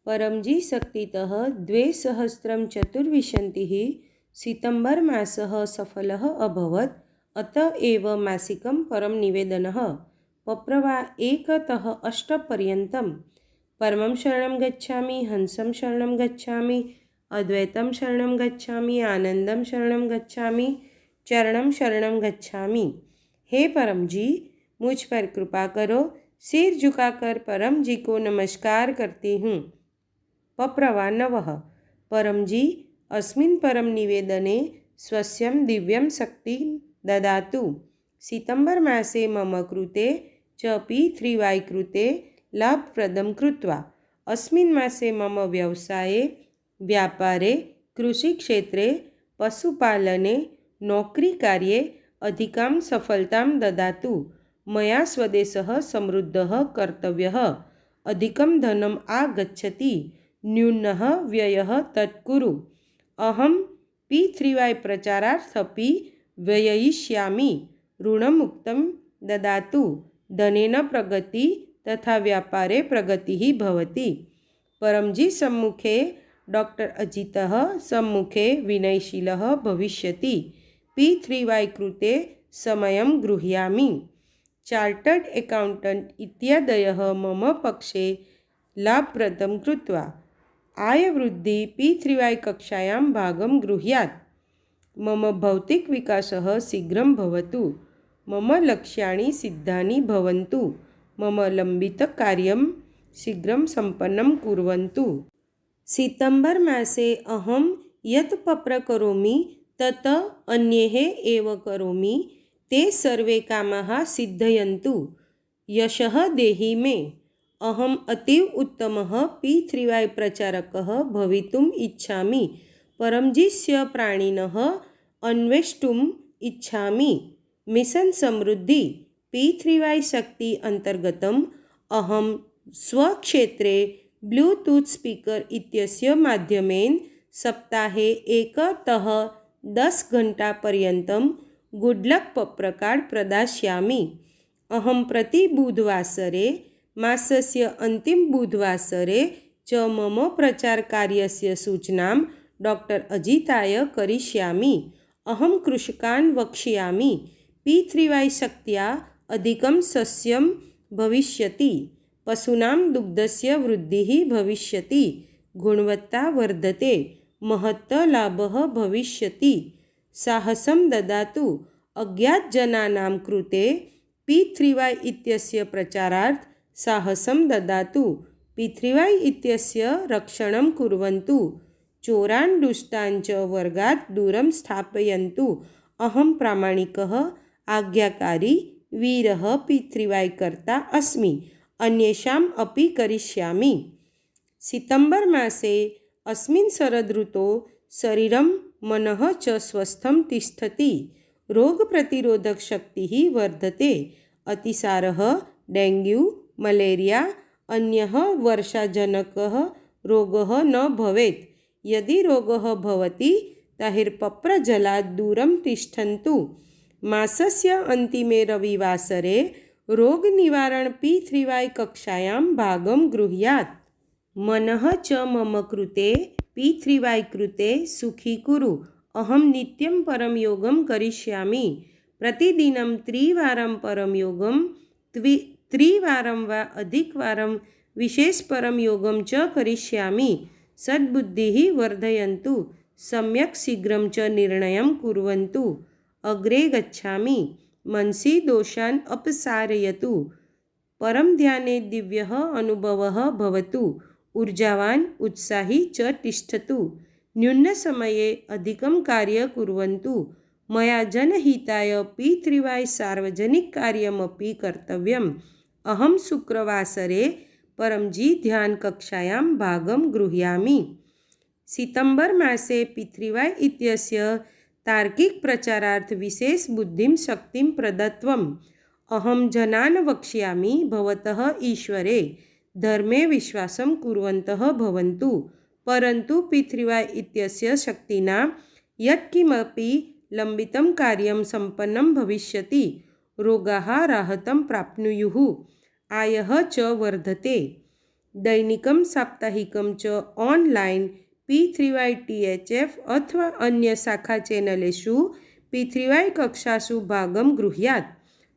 परमजी शक्तितः 2024 सितंबर मासः सफलः अभवत्। अत एव मासिकं परम निवेदनः पप्रवा 1तः 8 पर्यन्तं परमं शरणं गच्छामि, हंसं शरणं गच्छामि, अद्वैतं शरणं गच्छामि, आनंदं शरणं गच्छामि, चरणं शरणं गच्छामि। हे परम जी, मुझ पर कृपा करो। सिर झुकाकर परम जी को नमस्कार करती हूँ। पप्रवा 9 परम जी अस्मिन् परम निवेदने स्वस्यं दिव्यं शक्ति ददातु। सितंबर मासे मम कृते च P3Y कृते लाभप्रदं कृत्वा। अस्मिन् मासे मम व्यवसाये, व्यापारे, कृषिक्षेत्रे, पशुपालने, नौकरीकार्ये अधिकां सफलतां ददातु। मया स्वदेशः समृद्धः कर्तव्यः। अधिकं धनम् आगच्छति, न्यूनः व्ययः तत्कुरु। अहं P3Y प्रचारार्थपि व्यययिष्यामि। ऋणमुक्तं ददातु। धनेन प्रगति तथा व्यापारे प्रगतिः भवति। परमजी सम्मुखे डॉक्टर अजितः सम्मुखे विनयशीलः भविष्यति। P3Y कृते समयं गृह्णामि। चार्टर्ड अकाउंटेंट इत्यादयः मम पक्षे लाभप्रदं कृत्वा आयवृद्धि P3Y कक्षायां भागं गृह्णात्। मम भौतिक विकासः शीघ्रं भवतु। मम लक्ष्याणि सिद्धानि भवन्तु। मम लम्बितकार्यं शीघ्रं सम्पन्नं कुर्वन्तु। सितंबर मासे अहं यत् पत्र करोमि तत् अन्यैः एव करोमि। ते सर्वे कामाः सिद्धयन्तु। यशः देहि मे। अहम् अतीव उत्तमः P3Y प्रचारकः भवितुम् इच्छामि। परमजीस्य प्राणिनः अन्वेष्टुम् इच्छामि। मिशन समृद्धि P3Y शक्ति अंतर्गतम् अहं स्वक्षेत्रे ब्लूटूथ स्पीकर इत्यस्य माध्यमेन सप्ताहे 1तः 10 घण्टापर्यन्तं गुड्लक् पत्रकार्ड् प्रदास्यामि। अहं प्रति बुधवासरे, मासस्य अन्तिमबुधवासरे च मम प्रचारकार्यस्य सूचनां डॉक्टर अजिताय करिष्यामि। अहं कृषकान् वक्ष्यामि। P3Y शक्त्या अधिकं सस्यं भविष्यति। पशूनां दुग्धस्य वृद्धिः भविष्यति। गुणवत्ता वर्धते। महत् लाभः भविष्यति। साहसं ददातु। अज्ञातजनानां कृते P3Y इत्यस्य प्रचारार्थ साहसं ददातु। P3Y इत्यस्य रक्षणं कुर्वन्तु। चोरान् दुष्टान् च वर्गात् दूरं स्थापयन्तु। अहं प्रामाणिकः, आज्ञाकारी, वीरः P3Y कर्ता अस्मि। अन्येषाम् अपि करिष्यामि। सितंबर मासे अस्मिन् शरदृतौ शरीरं मनः च स्वस्थं तिष्ठति। रोगप्रतिरोधकशक्तिः वर्धते। अतिसारः, डेंग्यू, मलेरिया अन्यः वर्षाजनकः रोगः न भवेत्। यदि रोगः भवति तर्हि पप्रजलात् दूरं तिष्ठन्तु। मासस्य अन्तिमे रविवासरे रोगनिवारण P3Y कक्षायां भागं गृह्णात्। मनः च मम कृते P3Y कृते सुखी कुरु। अहं नित्यं परमयोगं करिष्यामि। प्रतिदिनं त्रिवारं परमयोगं, त्रिवारं वा अधिकवारं विशेषपरमयोगं च करिष्यामि। सद्बुद्धिः वर्धयन्तु। सम्यक् शीघ्रं च निर्णयं कुर्वन्तु। अग्रे गच्छामि। मनसि दोषान् अपसारयतु। परम ध्याने दिव्यः अनुभवः भवतु। ऊर्जावान् उत्साही च तिष्ठतु। न्यूनसमये अधिकं कार्यं कुर्वन्तु। मया जनहिताय P3Y सार्वजनिककार्यमपि कर्तव्यम्। अहं शुक्रवासरे परमजी ध्यान कक्षायां भागं गृह्णामि। सितंबर मासे P3Y इत्यस्य तार्किक प्रचारार्थ विशेष बुद्धिं शक्तिं प्रदत्तम्। अहं जनान् वक्ष्यामि, भवतः ईश्वरे धर्मे विश्वासं कुर्वन्तः भवन्तु। परन्तु P3Y इत्यस्य शक्तिना यत्किमपि लम्बितं कार्यं सम्पन्नं भविष्यति। रोगाः राहतं प्राप्नुयुः। आयः च वर्धते। दैनिकं साप्ताहिकं च ऑनलाइन P3Y THF अथवा अन्य शाखा चैनलेषु P3Y कक्षासु भागं गृह्यात्।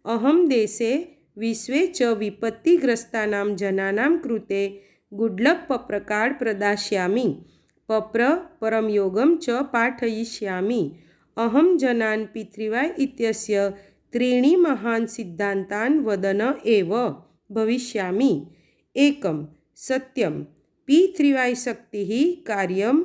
अहं देशे विश्वे च विपत्तिग्रस्तानां जनानां कृते गुड्लक् पप्रकार्ड् प्रदास्यामि। पप्र परमयोगं च पाठयिष्यामि। अहं जनान् P3Y इत्यस्य 3 महान् सिद्धान्तान् वदन् एव भविष्यामि। एकं सत्यं P3Y शक्तिः कार्यं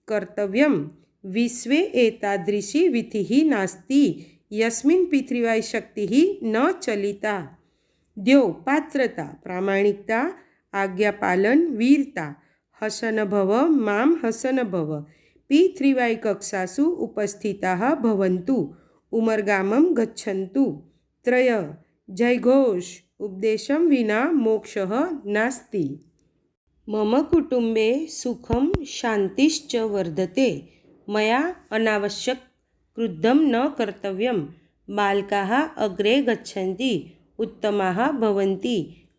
कर्तव्यं। विश्वे एतादृशी विधिः नास्ति यस्मिन् P3Y शक्तिः न चलिता। द्यो पात्रता प्रामाणिकता आज्ञापालन वीरता हसन भव मां हसन भव। P3Y कक्षासु उपस्थिताः भवन्तु उमरगामं गच्छन्तु। त्रय जयघोष उपदेशं विना मोक्षः नास्ति। मम कुटुम्बे सुखं शान्तिश्च वर्धते। मया अनावश्यक क्रुद्धं न कर्तव्यं। बालकाः अग्रे गच्छन्ति उत्तमाः भवन्ति।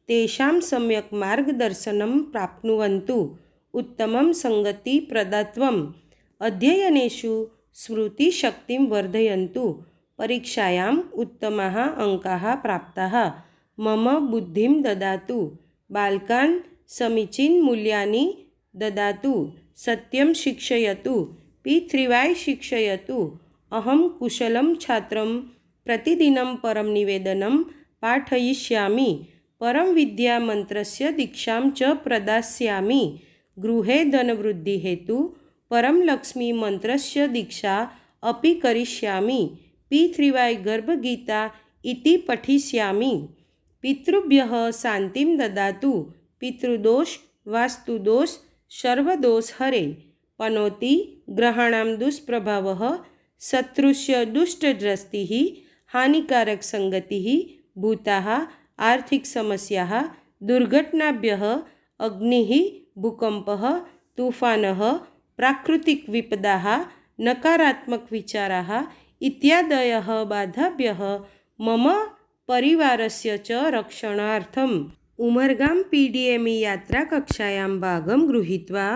तेषां सम्यक् मार्गदर्शनं प्राप्नुवन्तु। उत्तमं सङ्गतिप्रदात्वम्। अध्ययनेषु स्मृतिशक्तिं वर्धयन्तु। परीक्षायाम् उत्तमाः अङ्काः प्राप्ताः। मम बुद्धिं ददातु। बालकान् समीचीनमूल्यानि ददातु। सत्यं शिक्षयतु। P3Y शिक्षयतु। अहं कुशलं छात्रं प्रतिदिनं परं निवेदनं पाठयिष्यामि। परं विद्यामन्त्रस्य दीक्षां च प्रदास्यामि। गृहे धनवृद्धिहेतु परं लक्ष्मीमन्त्रस्य दीक्षा अपि करिष्यामि। P3Y गर्भगीता इति पठिष्यामि। पितृभ्यः शान्तिं ददातु। पितृदोष वास्तुदोष सर्वदोष हरे। पनोति ग्रहाणां दुष्प्रभावः शत्रुस्य दुष्टदृष्टिः हानिकारक संगतिः भूताः आर्थिकसमस्याः दुर्घटनाभ्यः अग्निः भूकम्पः तूफानः प्राकृतिकविपदाः नकारात्मकविचाराः इत्यादयः बाधाभ्यः मम परिवारस्य च रक्षणार्थम् उमरगाम PDME यात्राकक्षायां भागं गृहीत्वा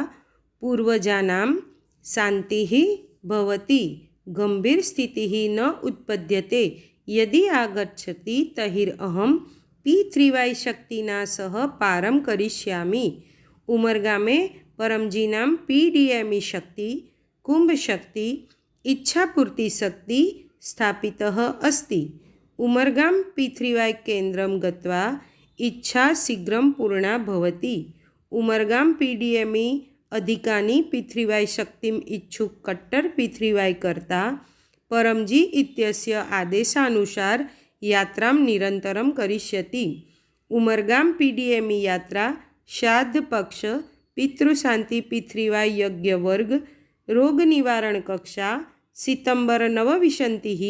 पूर्वजानां शान्तिः भवति। गम्भीरस्थितिः न उत्पद्यते। यदि आगच्छति तर्हि अहं P3Y शक्तिना सह पारं करिष्यामि। उमरगामे परमजीनां PDME शक्ति कुंभशक्ति इच्छापूर्तिशक्ति स्थापितः अस्ति। उमरगाम P3Y केन्द्रं गत्वा इच्छा शीघ्रं पूर्णा भवति। उमरगाम PDME अधिकानि P3Y शक्तिम् इच्छुक कट्टर P3Y कर्ता परमजी इत्यस्य आदेशानुसार यात्रां निरन्तरं करिष्यति। उमरगाम PDME यात्रा श्राद्धपक्ष पितृशान्ति P3Y यज्ञवर्ग रोगनिवारण कक्षा सितंबर नवविंशतिः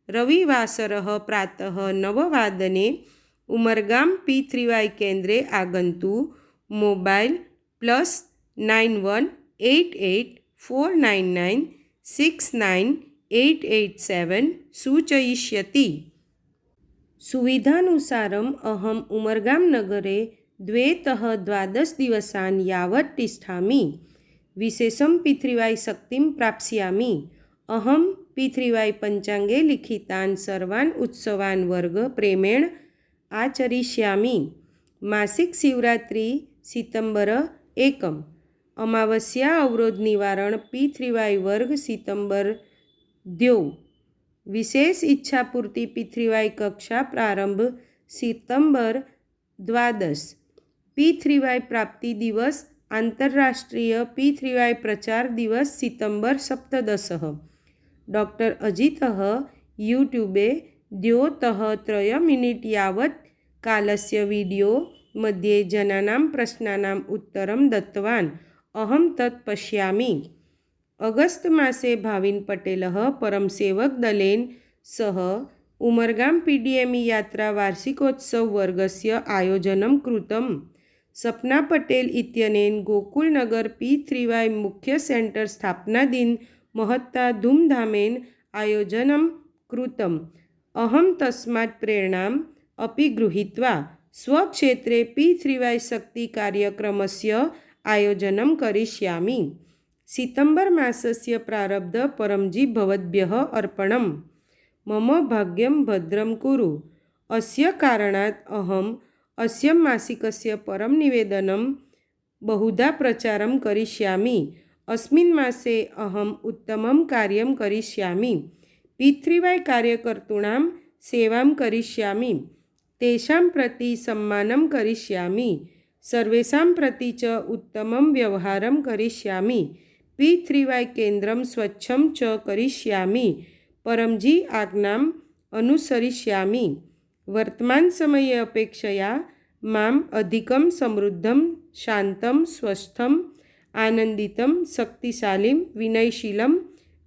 रविवासरः प्रातः 9 वादने उमरगाम P3Y केन्द्रे आगन्तु। मोबाइल +918849969887 सूचयिष्यति। सुविधानुसारम् अहम् उमरगाम नगरे 2तः 12 दिवसान् यावत् तिष्ठामि। विशेषं P3Y शक्तिं प्राप्स्यामि। अहं P3Y पञ्चाङ्गे लिखितान् सर्वान् उत्सवान् वर्ग प्रेमेण आचरिष्यामि। मासिक शिवरात्रि सितंबर 1। अमावस्या अवरोध निवारण P3Y वर्ग सितंबर 2। विशेष इच्छापूर्ति P3Y कक्षा प्रारंभ सितंबर 12। P3Y प्राप्ति दिवस अंतर्राष्ट्रीय P3Y प्रचार दिवस सितंबर 17। डॉक्टर अजितः यूट्यूबे 2-3 मिनिट् यावत् कालस्य वीडियो मध्ये जनानां प्रश्नानाम् उत्तरं दत्तवान्। अहं तत् पश्यामि। अगस्त मासे भाविन् पटेलः परमसेवकदलेन सह उमरगाम PDME यात्रा वार्षिकोत्सव वर्गस्य आयोजनं कृतम्। सपना पटेल इत्यनेन गोकुलनगर P3Y मुख्य सेंटर स्थापनादिन महत्ता धूमधामेन आयोजनं कृतम्। अहं तस्मात् प्रेरणाम् अपि गृहीत्वा स्वक्षेत्रे P3Y शक्तिकार्यक्रमस्य आयोजनं करिष्यामि। सितम्बर् मासस्य प्रारब्ध परमजि भवद्भ्यः अर्पणम्। मम भाग्यं भद्रं कुरु। अस्य कारणात् अहम् अस्य मासिकस्य परं निवेदनं बहुधा प्रचारं करिष्यामि। अस्मिन् मासे अहम् उत्तमं कार्यं करिष्यामि। P3Y कार्यकर्तॄणां सेवां करिष्यामि। तेषां प्रति सम्मानं करिष्यामि। सर्वेषां प्रति च उत्तमं व्यवहारं करिष्यामि। P3Y केन्द्रं स्वच्छं च करिष्यामि। परमजि आज्ञाम् अनुसरिष्यामि। वर्तमानसमये अपेक्षया माम् अधिकं समृद्धं, शान्तं, स्वस्थम्, आनन्दितं, शक्तिशालीं, विनयशीलं,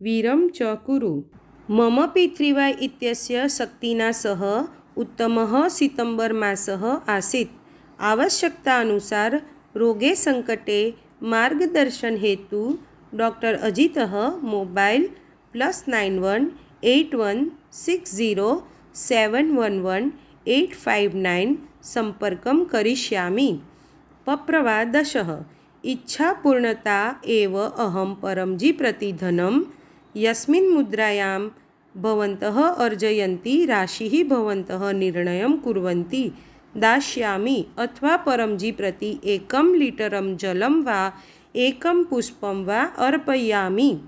वीरं च कुरु। मम P3Y इत्यस्य शक्तिना सह उत्तमः सितम्बर् मासः आसीत्। आवश्यकतानुसार रोगे संकटे मार्गदर्शन हेतु डॉक्टर अजितः मोबाइल +91 81 60 711 859 संपर्कं करिष्यामि। पप्रवादशः इच्छापूर्णता एव अहं परमजि प्रति धनं यस्मिन् मुद्रायां भवन्तः अर्जयन्ति राशिः भवन्तः निर्णयं कुर्वन्ति दास्यामि अथवा परमजि प्रति 1 लीटरं जलं वा 1 पुष्पं वा अर्पयामि।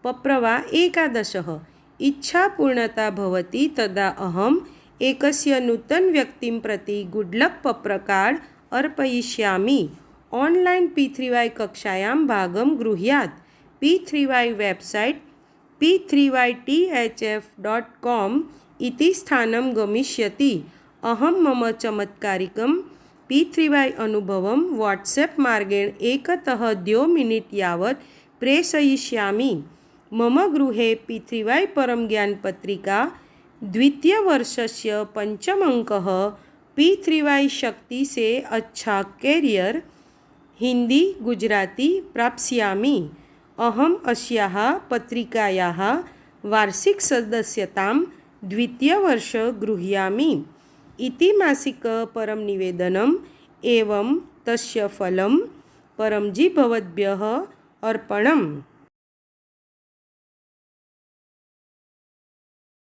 पप्रवा एकादशः इच्छापूर्णता भवति तदा अहम् एकस्य नूतनव्यक्तिं प्रति गुड्लक् पप्रकार्ड् अर्पयिष्यामि। ऑनलाइन P3Y कक्षायां भागं गृह्यात्। P3Y वेबसाइट p3ythf.com इति स्थानं गमिष्यति। अहं मम चमत्कारिकं P3Y अनुभवं वाट्सएप् मार्गेण 1-2 मिनिट् यावत् प्रेषयिष्यामि। मम गृहे P3Y परमज्ञानपत्रिका द्वितीयवर्षस्य 5 अङ्कः P3Y शक्ति से अच्छा कैरियर हिंदी गुजराती प्राप्स्यामि। अहम् अस्याः पत्रिकायाः वार्षिकसदस्यतां द्वितीयवर्षे गृह्णामि इति मासिक परं निवेदनम् एवं तस्य फलं परमजि भवद्भ्यः अर्पणम्।